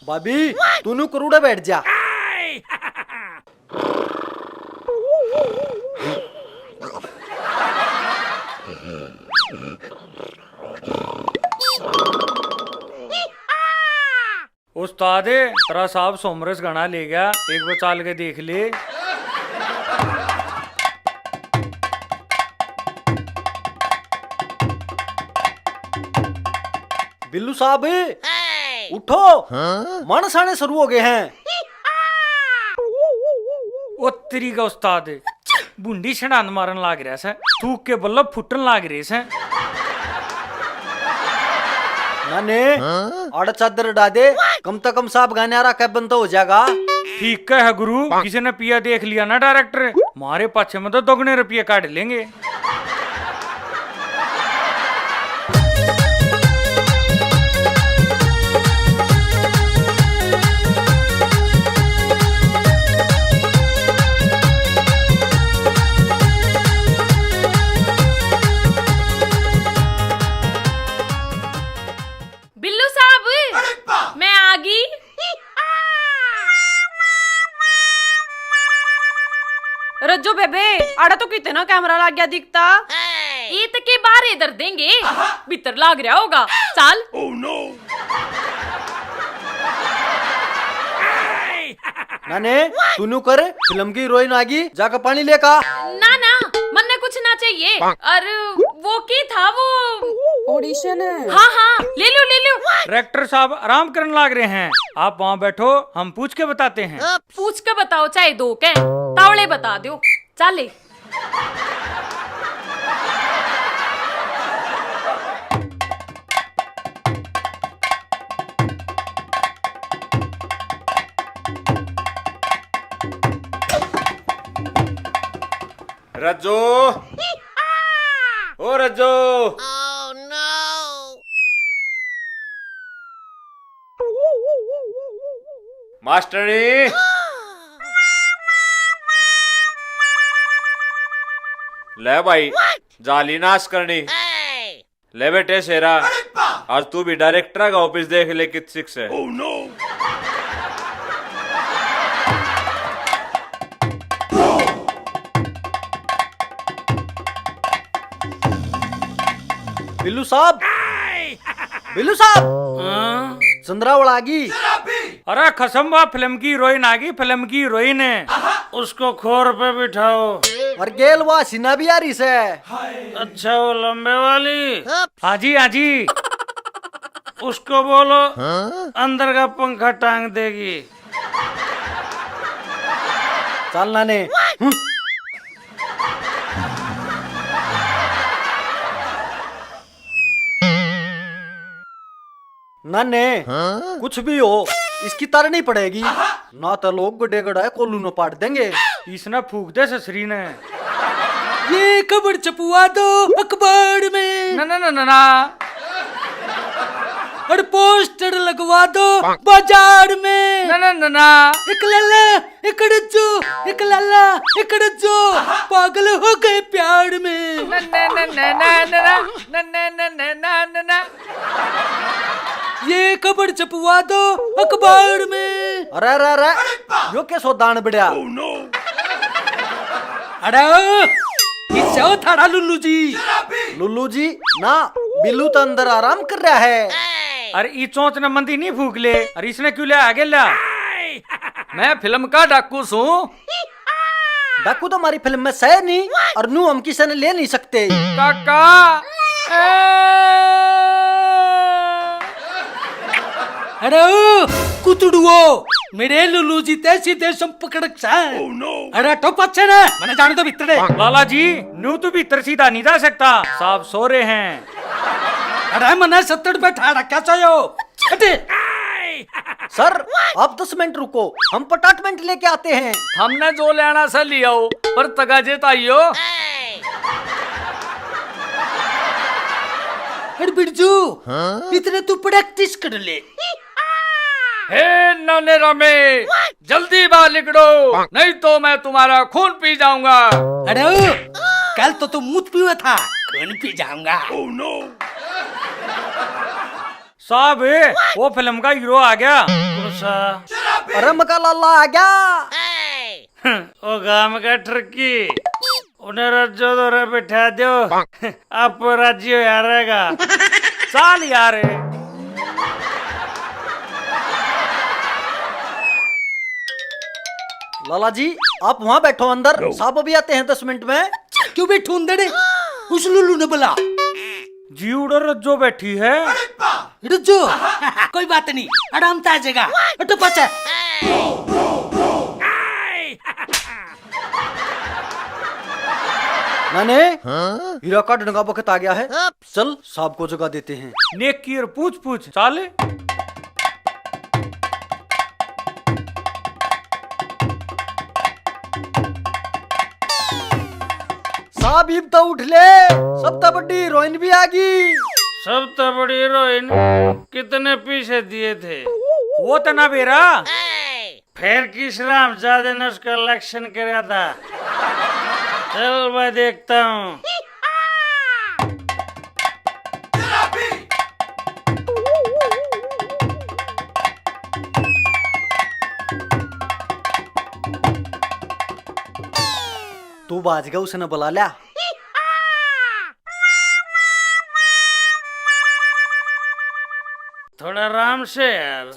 भाभी तू करूड़ा बैठ जा। उस्ताद तेरा साहब सोमरस गणा ले गया, एक बार चाल के देख ले। बिल्लू साहब उठो, मानस आने शुरू हो गए हैं। ओ तेरी का उस्ताद बूंदी छड़ान मारन लाग रहा से, थूक के बल्लभ फुटन लाग रहे से। नाने आड़ चादर डा दे, कम से कम साहब गाने आ रहा कैबन तो हो जाएगा। ठीक है गुरु, किसी ने पिया देख लिया ना डायरेक्टर, मारे पाछे में तो दोगुने रुपये काट लेंगे। बिल्लू साहब मैं आ गई। रज्जो बेबे आड़ा तो कितना कैमरा लग गया दिखता। ईद के बारे इधर देंगे, भीतर लाग रहा होगा। चल नाने तू कर फिल्म की हीरोइन आगी, जाकर पानी लेका। ना मन्ने कुछ ना चाहिए। और वो की था वो ऑडिशन है। हाँ ले लो डायरेक्टर साहब आराम करने लाग रहे हैं, आप वहाँ बैठो, हम पूछ के बताते हैं। पूछ के बताओ, चाहे दो के तावड़े बता दो। चले रज्जो, ओ रज्जो। मास्टरनी ले भाई, जाली नाश करनी। ले बेटे शेरा, आज तू भी डायरेक्टर का ऑफिस देख ले कित सिक्स है। बिल्लू साहब चंद्रावल आगी। अरे खसम्बा फिल्म की हीरोइन आ गई, फिल्म की हीरोइन है, उसको खोर पे बिठाओ। और गेल वो सिन्हा भी आ रही से। अच्छा वो लंबे वाली, हाँ जी उसको बोलो अंदर का पंखा टांग देगी। चल नाने। नाने कुछ भी हो, इसकी तार नहीं पड़ेगी ना, तो लोग गड्ढे गड्ढा कोल्लू न पाट देंगे। इसने फूक दे ससरी ने। ये खबर छपवा दो अखबार में, ना और पोस्टर लगवा दो बाजार में। ना एक लल्ला एक डज्जो, एक लल्ला एक डज्जो, पागल हो गए प्यार में। ये खबर छपवा दो अखबार में। अरे यो के सो दान बढ़िया। अरे किससे हो थाड़ा लुल्लू जी? लुल्लू जी ना, बिल्लू तो अंदर आराम कर रहा है। अरे ई चोंच ने मंदी नहीं फूक ले, अरे इसने क्यों ले आगे ला? मैं फिल्म का डाकू सू। डाकू तो हमारी फिल्म में सह नहीं और नू हम किसी ने ले नहीं सकते। काका अरे ओ, कुतड़ुओ मेरे लुलू जी ते सीधे संपकड़क सा। अरे तो पछे ना मैंने जाने तो भीतरे। लाला जी नू तो भीतर सीधा नहीं जा सकता, साहब सो रहे हैं। अरे मना 70 पे ठाड़ा क्या चाहिए? हटे। सर आप 10 मिनट रुको, हम पटाटमेंट लेके आते हैं। हमने जो लेना सा लिया हो पर तगाजे ताइयो। अरे बिरजू इतने तू प्रैक्टिस कर ले। हे नौने रमे जल्दी बाहर निकलो, नहीं तो मैं तुम्हारा खून पी जाऊंगा। अरे ओ, कल तो तू मुझ पीवा था, खून पी जाऊंगा। साहब वो फिल्म का हीरो आ गया। कौन सा? अरे मका लाला आ गया। ओ गाम का ठरकी उन्हें रज्जो दो रे बिठा दो, आप राजी हो यार रहेगा। चाल यार। लाला जी आप वहाँ बैठो अंदर, साहब अभी आते हैं 10 मिनट में। क्यों बैठू अंदर? उस लुलू ने बोला जी उड़ो रज्जो बैठी है। रुजो कोई बात नहीं, आराम से आ जाएगा। तो पचा नाने हीरा का ढंगा वक्त आ गया है, चल साहब को जगा देते हैं। नेकी और पूछ पूछ चाले। साहब इब तो उठ ले, सब तो बड़ी हीरोइन भी आ गई। सब तो बड़ी हीरोइन कितने पीछे दिए थे वो तो ना बेरा। फिर किस राम ज्यादा ने उसका इलेक्शन कराया था। चल मैं देखता हूँ। तू बाज गया, उसने बुला लिया। थोड़ा आराम से यार।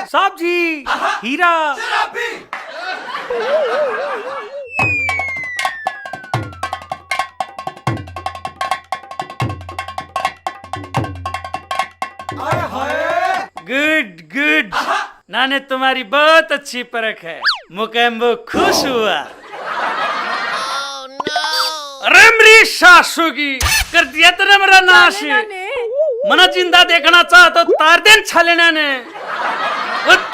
साहब जी हीरा। गुड गुड नाने तुम्हारी बहुत अच्छी परख है, मुकेम्बो खुश हुआ। अरे मेरी सासू की कर दिया तेरा मेरा नाश। मना जिंदा देखना चाह तो तार देन छलेना ने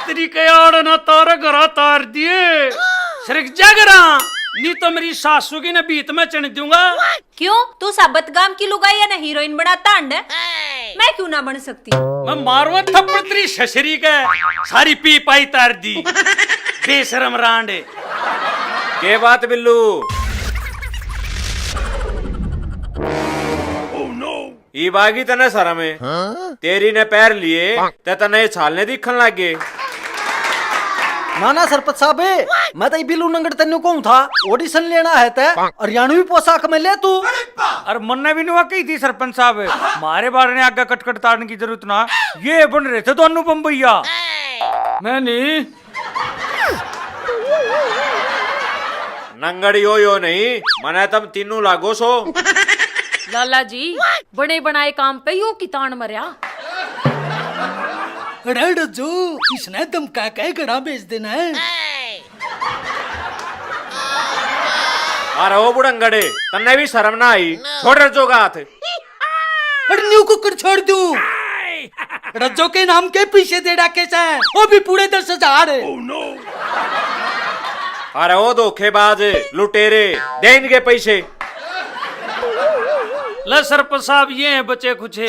तेरी कयाड़ ना तार घरा तार दिए सिर्फ जगरा, नहीं तो मेरी सासू की ने बीत में चढ़ दूंगा। क्यों तू साबत गाम की लुगाई या ना हीरोइन बनाता अंड? मैं क्यों ना बन सकती? मैं मारवा थप्पड़ तेरी शशरी का सारी पी पाई तार दी बेशरम रांडे। के बात बिल्लू? ई बागी तने सर में तेरी ने पैर लिए ते तने छालने दिखन लागे। ना ना सरपंच साहब, मैं तो बिल्लू नंगड़ तेन कहूँ था ऑडिशन लेना है ते हरियाणवी पोशाक में ले तू। और मन्ने भी नुआ कही थी सरपंच साहब, मारे बारे ने आगे कटकट तारने की जरूरत ना, ये बन रहे थे दोनों बम्बैया। मैं नहीं नंगड़ी यो नहीं मने तब तीनों लागो सो। लाला जी बने बनाए काम पे यो कितान मरिया। अरे रुजो इसने धमका के गड़ा बेच देना है। अरे ओ बुढ़ंगड़े तन्ने भी शर्म ना आई, छोड़ रजो का हाथ। अरे न्यू कुकर छोड़ दूं। रज्जो के नाम के पीछे दे डाके से वो भी पूरे 10,000। अरे ओ धोखेबाज लुटेरे दे इनके पैसे। ले सरपंच साहब ये हैं बचे खुचे।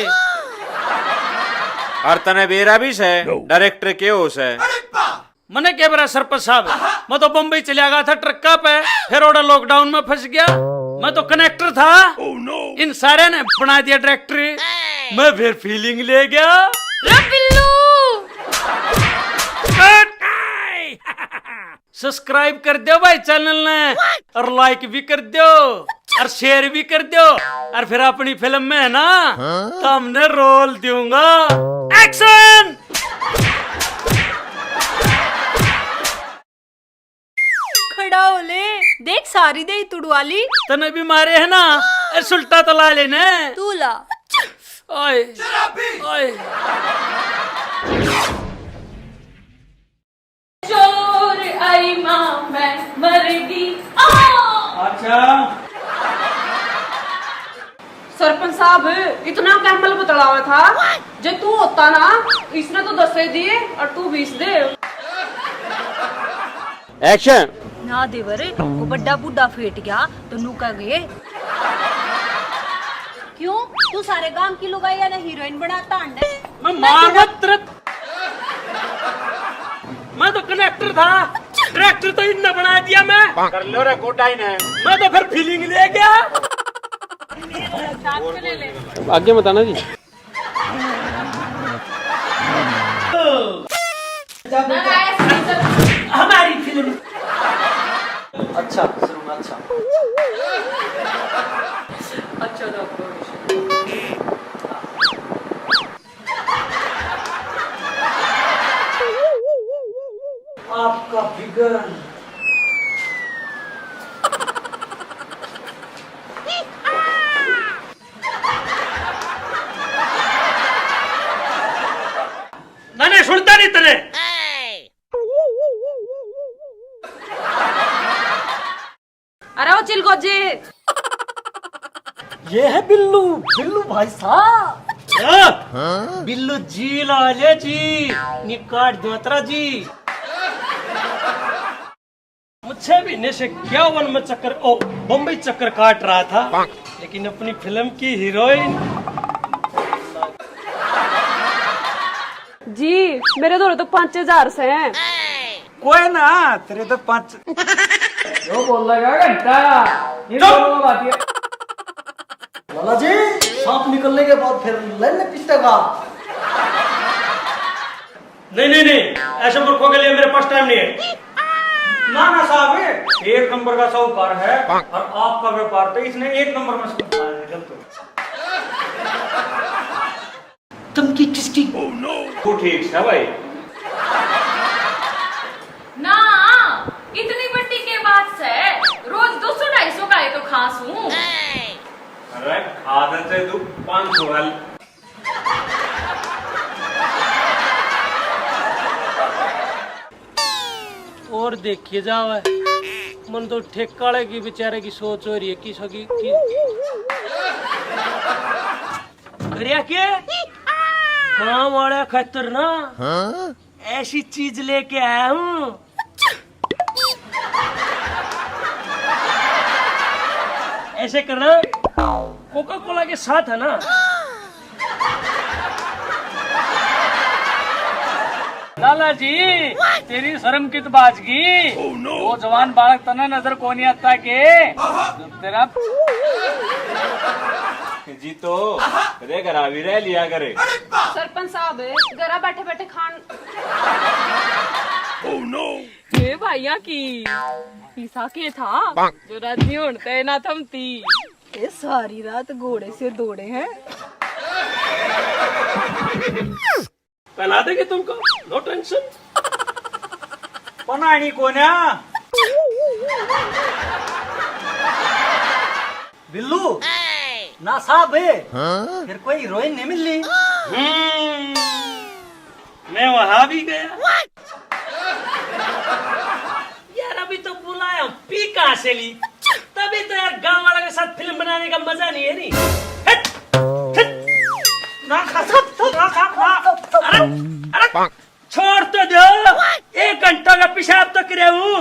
और तने बेरा भी से डायरेक्टर के हो से। मने क्या बरा सरपंच साहब, मैं तो बम्बई चला गया था ट्रक्का पे, फिर ओडा लॉकडाउन में फंस गया। मैं तो कनेक्टर था, इन सारे ने बना दिया डायरेक्टर। मैं फिर फीलिंग ले गया। सब्सक्राइब कर दो भाई चैनल ने, और लाइक भी कर दो और शेयर भी कर दो, और फिर अपनी फिल्म में है ना तो हमने रोल दूंगा। एक्शन। खड़ा हो ले, देख सारी दे तुड़वाली। तने भी मारे है ना, सुल्टा तो ला लेने। तू ला। ओए ओए चोर आई माँ मैं मरगी। अच्छा सरपंच साहब इतना कैमल बतलावा था, जो तू होता ना इसने तो 10 दिए और तू 20 दे। एक्शन। ना देवर वो बड्डा बुड्ढा फेट गया तो नुका गए। क्यों तू सारे गांव की लुगाई या ना हीरोइन बनाता अंडे? मैं मार मत तुरंत। मैं तो कनेक्टर था, ट्रैक्टर तो इतना बना दिया मैं। कर लो रे कोटाई ने। मैं तो फिर फीलिंग ले गया। आगे बताना जी। हमारी फिल्म। अच्छा शुरू में अच्छा। अच्छा डॉक्टर आपका फिगर मैंने सुनता नहीं तेरे। अरे वो चिलगोजी ये है बिल्लू, बिल्लू भाई साहब। बिल्लू जी लाले जी निकाट दोतरा जी। मुझे भी नशे 51 में चक्कर बम्बई चक्कर काट रहा था, लेकिन अपनी फिल्म की हीरोइन। जी मेरे दोनों तो 5000 से हैं। कोई ना, तेरे तो 5 जो बोल रहा घंटा ये दोनों बात है। लाला जी सांप निकलने के बाद फिर लेने पिस्ता का। नहीं ऐसे मूर्खों के लिए मेरे पास टाइम नहीं है। ना ना साहब, एक नंबर का साहूकार है और आपका व्यापार तो इसने एक नंबर में तुम की किसकी? तू ठीक है भाई। ना इतनी बड्डी के बाद से रोज 200-250 का तो खासूं। अरे आदत है तू 500 वाली। और देखिए जाओ मन तो ठेकाड़े की बेचारे की सोच हो रही है कि सगी की के काम वाले खतर ना ऐसी चीज लेके आया हूँ। ऐसे करना, कोका कोला के साथ है ना। लाला जी तेरी शर्म कित बाजगी। वो जवान बालक तना नजर को नहीं आता के तेरा जी तो रे घरा भी रह लिया करे। सरपंच साहब घरा बैठे बैठे खान। ये भैया की पीसा के था जो राजी उड़ते ना थमती। ये सारी रात घोड़े से दौड़े हैं। पहला देंगे तुमको, नो टेंशन। पनाणी कोन्या बिल्लू ना साहब है। फिर कोई हीरोइन नहीं मिल रही। मैं वहां भी गया यार। अभी तो बुलाया पी कहां से ली, तभी तो यार गांव वालों के साथ फिल्म बनाने का मजा नहीं है। नहीं हट, हट। ना खा सब ना खा। अरे छोड़ तो दो, 1 घंटा का पेशाब तो करे हूँ।